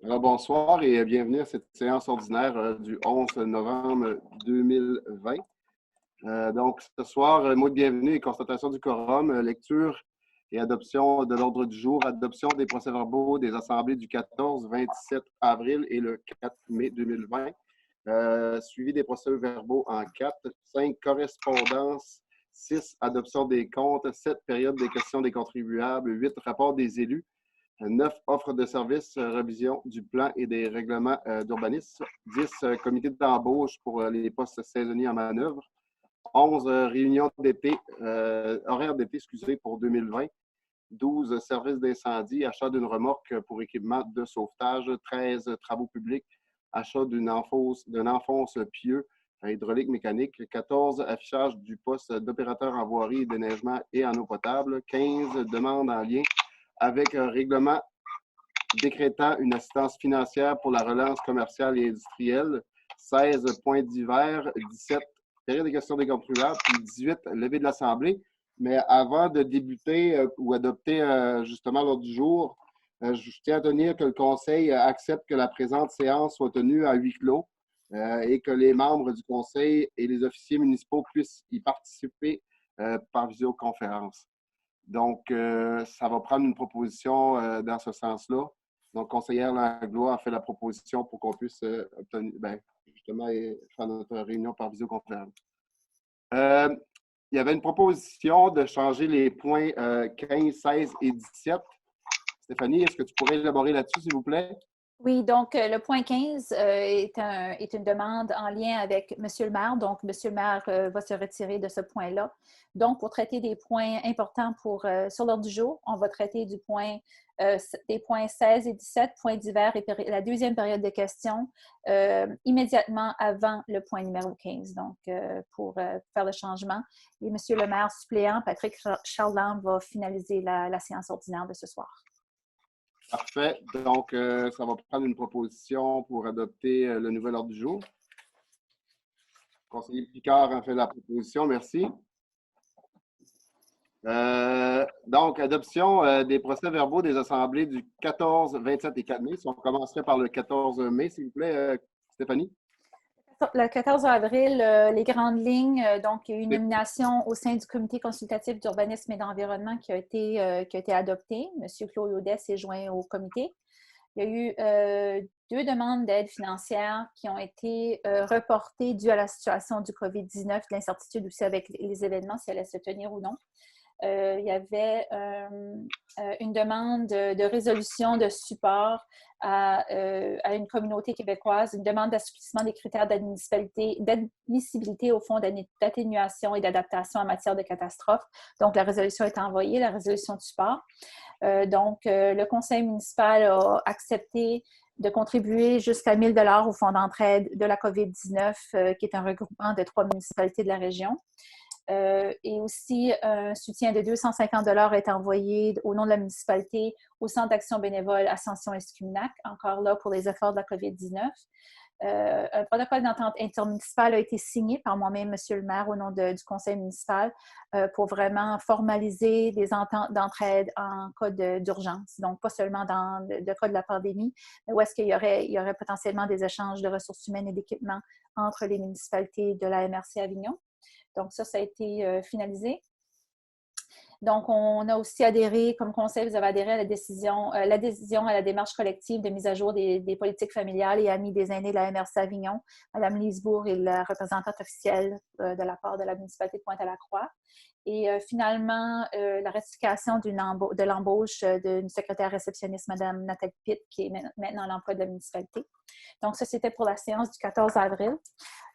Bonsoir et bienvenue à cette séance ordinaire du 11 novembre 2020. Donc, ce soir, mot de bienvenue et constatation du quorum, lecture et adoption de l'ordre du jour, adoption des procès-verbaux des assemblées du 14, 27 avril et le 4 mai 2020, suivi des procès-verbaux en 4, 5 correspondances, 6 adoption des comptes, 7 période des questions des contribuables, 8 rapport des élus, 9 offres de services, révision du plan et des règlements d'urbanisme, 10 comités d'embauche pour les postes saisonniers en manœuvre, 11 réunions d'été, horaires d'été, excusez, pour 2020, 12 services d'incendie, achat d'une remorque pour équipement de sauvetage, 13 travaux publics, achat d'une enfonce pieux hydraulique mécanique, 14 affichage du poste d'opérateur en voirie, déneigement et en eau potable, 15 demandes en lien avec un règlement décrétant une assistance financière pour la relance commerciale et industrielle, 16 points divers, 17 période des questions des contribuables, puis 18 levée de l'Assemblée. Mais avant de débuter ou adopter justement l'ordre du jour, je tiens à tenir que le Conseil accepte que la présente séance soit tenue à huis clos et que les membres du Conseil et les officiers municipaux puissent y participer par visioconférence. Donc, ça va prendre une proposition dans ce sens-là. Donc, conseillère Langlois a fait la proposition pour qu'on puisse obtenir, justement, faire notre réunion par visioconférence. Il y avait une proposition de changer les points 15, 16 et 17. Stéphanie, est-ce que tu pourrais élaborer là-dessus, s'il vous plaît? Oui, donc le point 15 est une demande en lien avec M. le maire. Donc, M. le maire va se retirer de ce point-là. Donc, pour traiter des points importants sur l'ordre du jour, on va traiter des points 16 et 17, points divers et la deuxième période de questions immédiatement avant le point numéro 15. Donc, pour faire le changement. Et M. le maire suppléant, Patrick Charland, va finaliser la séance ordinaire de ce soir. Parfait. Donc, ça va prendre une proposition pour adopter le nouvel ordre du jour. Le conseiller Picard a fait la proposition. Merci. Donc, adoption des procès-verbaux des assemblées du 14, 27 et 4 mai. Si on commencerait par le 14 mai, s'il vous plaît, Stéphanie. Le 14 avril, les grandes lignes, donc il y a eu une nomination au sein du comité consultatif d'urbanisme et d'environnement qui a été adoptée. M. Claude Audet s'est joint au comité. Il y a eu 2 demandes d'aide financière qui ont été reportées dues à la situation du COVID-19, l'incertitude aussi avec les événements, si elles allaient se tenir ou non. Il y avait une demande de résolution de support à une communauté québécoise, une demande d'assouplissement des critères d'admissibilité au fonds d'atténuation et d'adaptation en matière de catastrophes. Donc, la résolution est envoyée, la résolution de support. Le conseil municipal a accepté de contribuer jusqu'à 1 000 $ au fonds d'entraide de la COVID-19, qui est un regroupement de 3 municipalités de la région. Et aussi, un soutien de 250 $ est envoyé au nom de la municipalité au Centre d'action bénévole Ascension-Escuminac, encore là pour les efforts de la COVID-19. Un protocole d'entente intermunicipale a été signé par moi-même, M. le maire, au nom du conseil municipal pour vraiment formaliser des ententes d'entraide en cas d'urgence. Donc, pas seulement dans le cas de la pandémie, mais où est-ce qu'il y aurait potentiellement des échanges de ressources humaines et d'équipements entre les municipalités de la MRC Avignon. Donc, ça a été finalisé. Donc, on a aussi adhéré, comme conseil, vous avez adhéré à l'adhésion à la démarche collective de mise à jour des politiques familiales et amis des aînés de la MRC Avignon. Mme Lisebourg est la représentante officielle de la part de la municipalité de Pointe-à-la-Croix. Et finalement, la ratification de l'embauche d'une secrétaire réceptionniste, Mme Nathalie Pitt, qui est maintenant à l'emploi de la municipalité. Donc, ça, c'était pour la séance du 14 avril.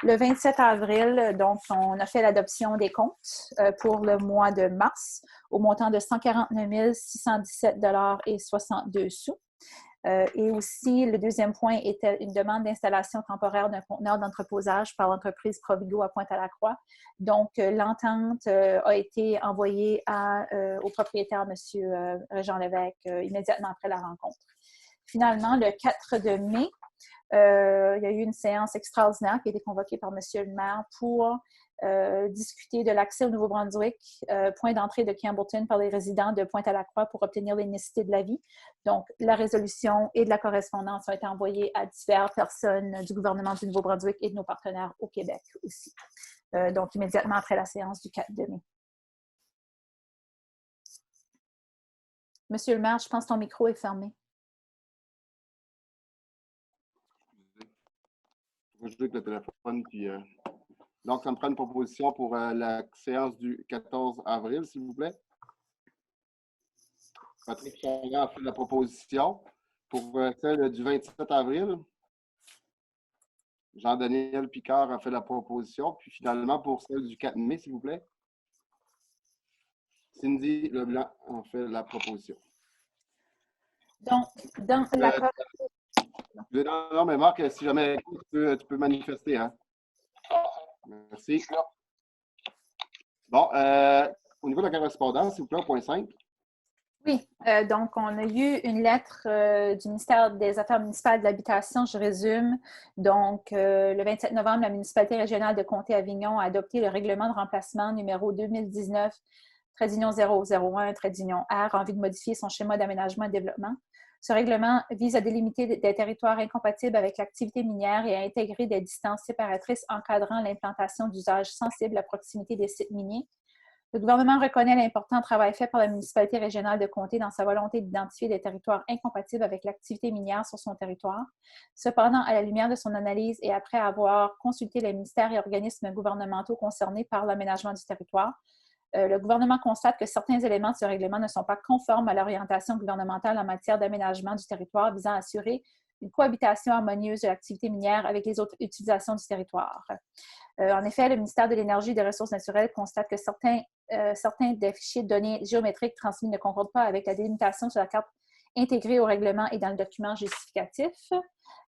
Le 27 avril, donc, on a fait l'adoption des comptes pour le mois de mars au montant de 149 617 $ et 62 sous. Et aussi, le deuxième point était une demande d'installation temporaire d'un conteneur d'entreposage par l'entreprise Provigo à Pointe-à-la-Croix. Donc, l'entente a été envoyée au propriétaire, M. Régent Lévesque, immédiatement après la rencontre. Finalement, le 4 de mai, il y a eu une séance extraordinaire qui a été convoquée par M. le maire pour discuter de l'accès au Nouveau-Brunswick, point d'entrée de Campbellton par les résidents de Pointe-à-la-Croix pour obtenir les nécessités de la vie. Donc, la résolution et de la correspondance ont été envoyées à diverses personnes du gouvernement du Nouveau-Brunswick et de nos partenaires au Québec aussi. Donc, immédiatement après la séance du 4 mai. Monsieur le maire, je pense que ton micro est fermé. Je joue avec le téléphone, puis... Donc, ça me prend une proposition pour la séance du 14 avril, s'il vous plaît. Patrick Charland a fait la proposition. Pour celle du 27 avril, Jean-Daniel Picard a fait la proposition. Puis finalement, pour celle du 4 mai, s'il vous plaît, Cindy Leblanc a fait la proposition. Donc, dans l'accord... Non, mais Marc, si jamais tu peux manifester. Hein? Merci. Bon, au niveau de la correspondance, s'il vous plaît, au point 5. Oui, donc on a eu une lettre du ministère des Affaires municipales de l'Habitation, je résume. Donc, le 27 novembre, la municipalité régionale de Comté-Avignon a adopté le règlement de remplacement numéro 2019-001-R en vue de modifier son schéma d'aménagement et de développement. Ce règlement vise à délimiter des territoires incompatibles avec l'activité minière et à intégrer des distances séparatrices encadrant l'implantation d'usages sensibles à proximité des sites miniers. Le gouvernement reconnaît l'important travail fait par la municipalité régionale de Comté dans sa volonté d'identifier des territoires incompatibles avec l'activité minière sur son territoire. Cependant, à la lumière de son analyse et après avoir consulté les ministères et organismes gouvernementaux concernés par l'aménagement du territoire, le gouvernement constate que certains éléments de ce règlement ne sont pas conformes à l'orientation gouvernementale en matière d'aménagement du territoire visant à assurer une cohabitation harmonieuse de l'activité minière avec les autres utilisations du territoire. En effet, le ministère de l'Énergie et des Ressources naturelles constate que certains des fichiers de données géométriques transmis ne concordent pas avec la délimitation sur la carte intégrée au règlement et dans le document justificatif.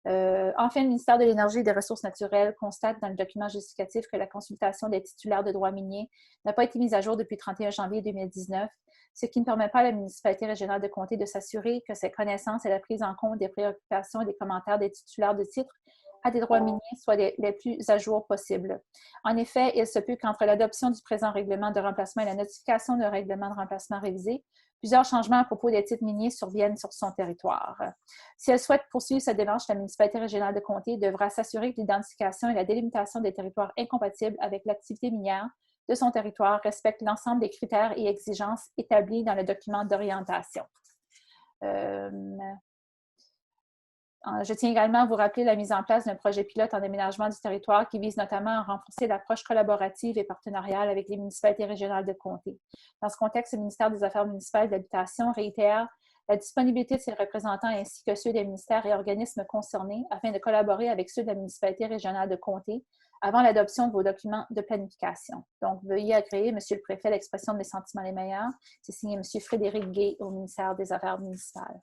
Enfin, le ministère de l'Énergie et des Ressources naturelles constate dans le document justificatif que la consultation des titulaires de droits miniers n'a pas été mise à jour depuis le 31 janvier 2019, ce qui ne permet pas à la municipalité régionale de Comté de s'assurer que ses connaissances et la prise en compte des préoccupations et des commentaires des titulaires de titres à des droits miniers soient les plus à jour possibles. En effet, il se peut qu'entre l'adoption du présent règlement de remplacement et la notification d'un règlement de remplacement révisé, plusieurs changements à propos des titres miniers surviennent sur son territoire. Si elle souhaite poursuivre cette démarche, la municipalité régionale de Comté devra s'assurer que l'identification et la délimitation des territoires incompatibles avec l'activité minière de son territoire respectent l'ensemble des critères et exigences établis dans le document d'orientation. Je tiens également à vous rappeler la mise en place d'un projet pilote en aménagement du territoire qui vise notamment à renforcer l'approche collaborative et partenariale avec les municipalités régionales de Comté. Dans ce contexte, le ministère des Affaires municipales et de l'Habitation réitère la disponibilité de ses représentants ainsi que ceux des ministères et organismes concernés afin de collaborer avec ceux de la municipalité régionale de Comté avant l'adoption de vos documents de planification. Donc, veuillez agréer, Monsieur le Préfet, l'expression de mes sentiments les meilleurs. C'est signé Monsieur Frédéric Gay au ministère des Affaires municipales.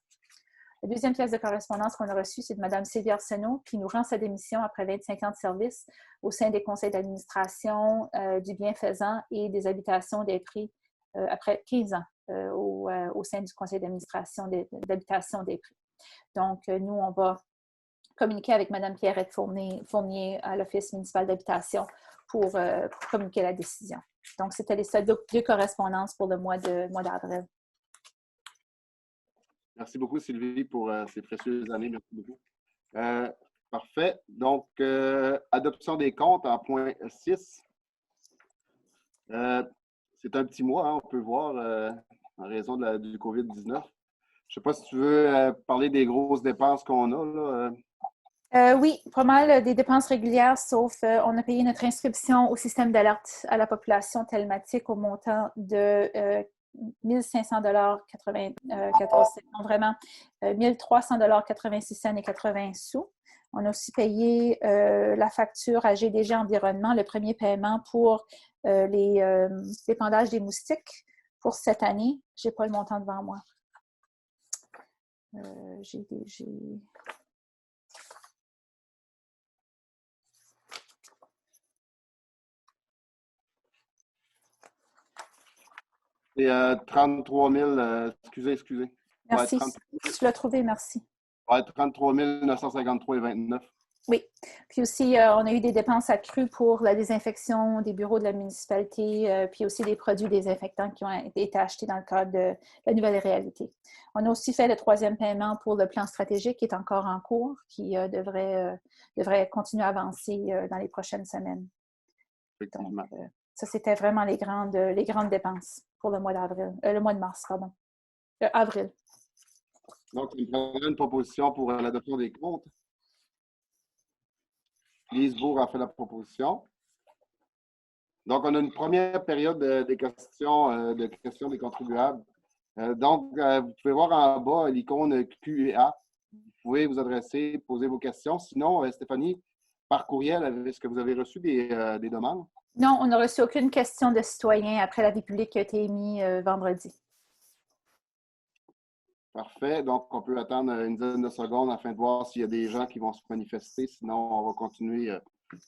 La deuxième pièce de correspondance qu'on a reçue, c'est de Mme Sylvie Arsenault, qui nous rend sa démission après 25 ans de service au sein des conseils d'administration, du bienfaisant et des habitations des prix après 15 ans au sein du conseil d'administration d'habitation des prix. Donc, nous, on va communiquer avec Mme Pierrette Fournier à l'Office municipal d'habitation pour communiquer la décision. Donc, c'était les seules deux correspondances pour le mois d'avril. Merci beaucoup, Sylvie, pour ces précieuses années. Merci beaucoup. Parfait. Donc, adoption des comptes en point 6. C'est un petit mois, hein, on peut voir, en raison du COVID-19. Je ne sais pas si tu veux parler des grosses dépenses qu'on a, là. Oui, pas mal des dépenses régulières, sauf on a payé notre inscription au système d'alerte à la population télématique au montant de 1500,94 $, non, vraiment 1300,86 $, et 80 sous. On a aussi payé la facture à GDG Environnement, le premier paiement pour l'épandage des moustiques pour cette année. Je n'ai pas le montant devant moi. GDG... C'est 33 000, excusez. Merci. Ouais, Tu l'as trouvé, merci. Ouais, 33 953,29 $. Oui. Puis aussi, on a eu des dépenses accrues pour la désinfection des bureaux de la municipalité, puis aussi des produits désinfectants qui ont été achetés dans le cadre de la nouvelle réalité. On a aussi fait le 3e paiement pour le plan stratégique qui est encore en cours, qui devrait continuer à avancer dans les prochaines semaines. Donc, ça, c'était vraiment les grandes dépenses pour le mois d'avril, le mois de mars, pardon. Avril. Donc, il prendrait une proposition pour l'adoption des comptes. Lise Bourg a fait la proposition. Donc, on a une première période de questions des contribuables. Donc, vous pouvez voir en bas l'icône Q&A. Vous pouvez vous adresser, poser vos questions. Sinon, Stéphanie, par courriel, est-ce que vous avez reçu des demandes? Non, on n'a reçu aucune question de citoyen après l'avis public qui a été émis vendredi. Parfait. Donc, on peut attendre une dizaine de secondes afin de voir s'il y a des gens qui vont se manifester. Sinon, on va continuer.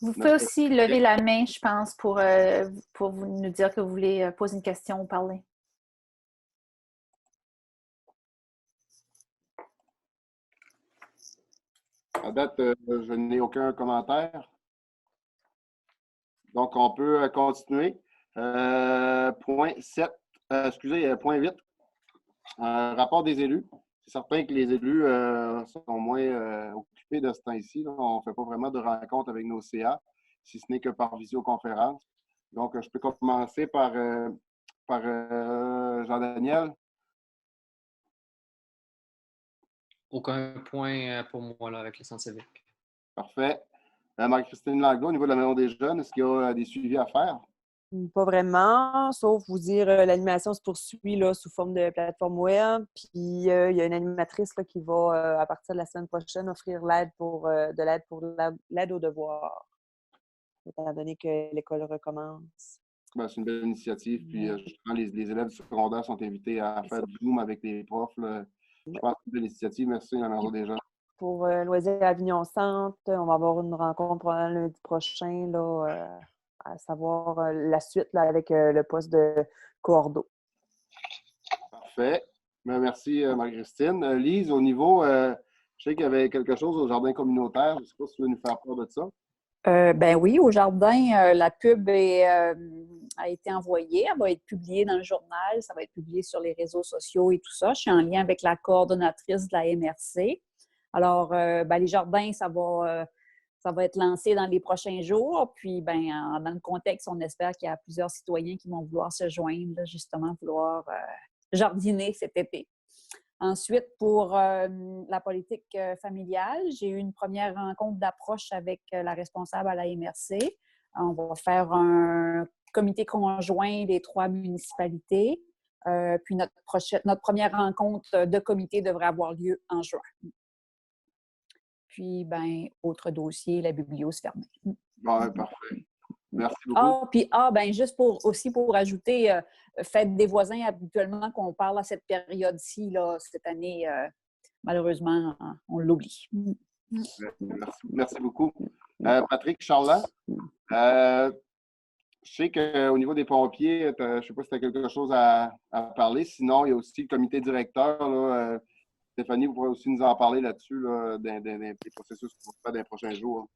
Vous pouvez aussi lever la main, je pense, pour nous dire que vous voulez poser une question ou parler. À date, je n'ai aucun commentaire. Donc, on peut continuer. Point 7, point 8. Rapport des élus. C'est certain que les élus sont moins occupés de ce temps-ci. On ne fait pas vraiment de rencontres avec nos CA, si ce n'est que par visioconférence. Donc, je peux commencer par Jean-Daniel. Aucun point pour moi là, avec le centre civique. Parfait. Marie-Christine Langlois, au niveau de la Maison des jeunes, est-ce qu'il y a des suivis à faire? Pas vraiment, sauf vous dire l'animation se poursuit là, sous forme de plateforme web. Puis il y a une animatrice là, qui va, à partir de la semaine prochaine, offrir l'aide pour l'aide aux devoirs, étant donné que l'école recommence. Ben, c'est une belle initiative. Puis justement, les élèves secondaires sont invités à faire du Zoom avec les profs. Là. Je pense que c'est une belle initiative. Merci, la Maison des jeunes. Pour Loisirs à Avignon Centre, on va avoir une rencontre probablement lundi prochain, là, à savoir la suite là, avec le poste de coordo. Parfait. Ben, merci, Marie-Christine. Lise, au niveau, je sais qu'il y avait quelque chose au jardin communautaire. Je ne sais pas si tu veux nous faire part de ça. Ben oui, au jardin, la pub a été envoyée. Elle va être publiée dans le journal. Ça va être publié sur les réseaux sociaux et tout ça. Je suis en lien avec la coordonnatrice de la MRC. Alors, les jardins, ça va être lancé dans les prochains jours. Puis, dans le contexte, on espère qu'il y a plusieurs citoyens qui vont vouloir se joindre, justement, vouloir jardiner cet été. Ensuite, pour la politique familiale, j'ai eu une première rencontre d'approche avec la responsable à la MRC. On va faire un comité conjoint des 3 municipalités. Puis notre première rencontre de comité devrait avoir lieu en juin. Puis, autre dossier, la biblio se ferme. Ouais, parfait. Merci beaucoup. Juste pour ajouter, fête des voisins, habituellement qu'on parle à cette période-ci, là, cette année, malheureusement, on l'oublie. Merci beaucoup. Patrick Charland, je sais qu'au niveau des pompiers, je ne sais pas si tu as quelque chose à parler. Sinon, il y a aussi le comité directeur. Là, Stéphanie, vous pourrez aussi nous en parler là-dessus, là, des processus qu'on va faire dans les prochains jours.